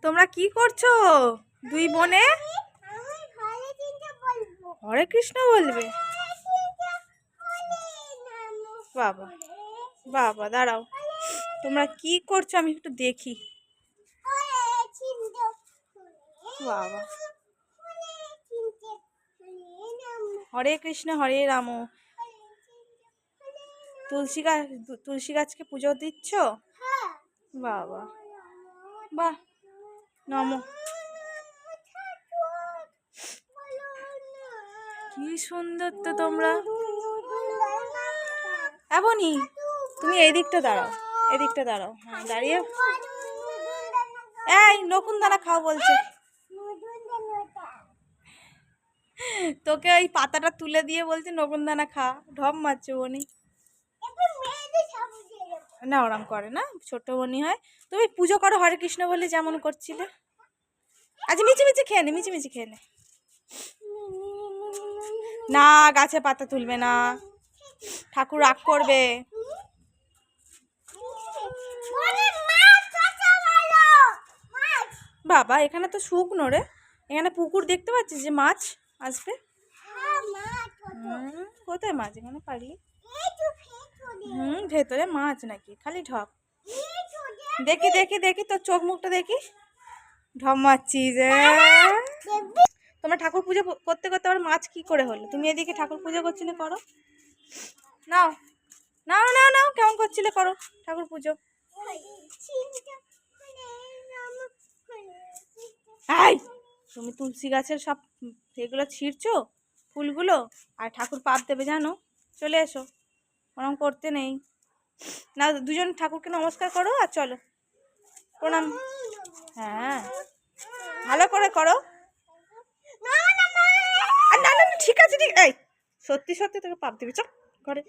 তোমরা কি করছো দুই বোনে? হরে কৃষ্ণ বলবে? বাবা বাবা, দাঁড়াও, তোমরা কি করছো আমি একটু দেখি। বাবা, হরে কৃষ্ণ হরে রাম। তুলসী গাছকে পুজো দিচ্ছ? বাবা, বাহ, নমো। কি সুন্দর তো তোমরা। এমনই তুমি এই দিকটা দাঁড়াও, এদিকটা দাঁড়াও। হ্যাঁ, দাঁড়িয়ে এই নকুন দানা খাও বলছে। তোকে ওই পাতাটা তুলে দিয়ে বলছে নকুন দানা খা, ঢপ মারছে বনি। না, ওরম করে না, ছোট বনি হয়। তুমি পুজো করো হরে কৃষ্ণ বলে যেমন করছিলে। আজ মিচি খেয়ে নে, মিচি খেয়ে নে। না, গাছে পাতা তুলবে না, ঠাকুর রাগ করবে। বাবা, এখানে তো শুকনো রে, এখানে পুকুর দেখতে পাচ্ছিস যে মাছ আসবে। কোথায় মাছ? এখানে পারলি। ভেতরে মাছ নাকি? খালি ঢপ। দেখি দেখি দেখি তোর চোখ মুখটা দেখি। ঢপ মারছিস। তোমরা ঠাকুর পুজো করতে করতে আবার মাছ কি করে হলো? তুমি এদিকে ঠাকুর পুজো করছিলে, করো। নাও নাও নাও নাও, কেমন করছিলে করো ঠাকুর পুজো। তুমি তুলসী গাছের সব এগুলো ছিঁড়ছো, ফুলগুলো, আর ঠাকুর পাপ দেবে জানো। চলে এসো, ওরম করতে নেই। না, দুজন ঠাকুরকে নমস্কার করো আর চলো, প্রণাম। হ্যাঁ, ভালো করে করো। না না, ঠিক আছে, ঠিক। এই সত্যি সত্যি তোকে পাপ দিবি, চল ঘরে।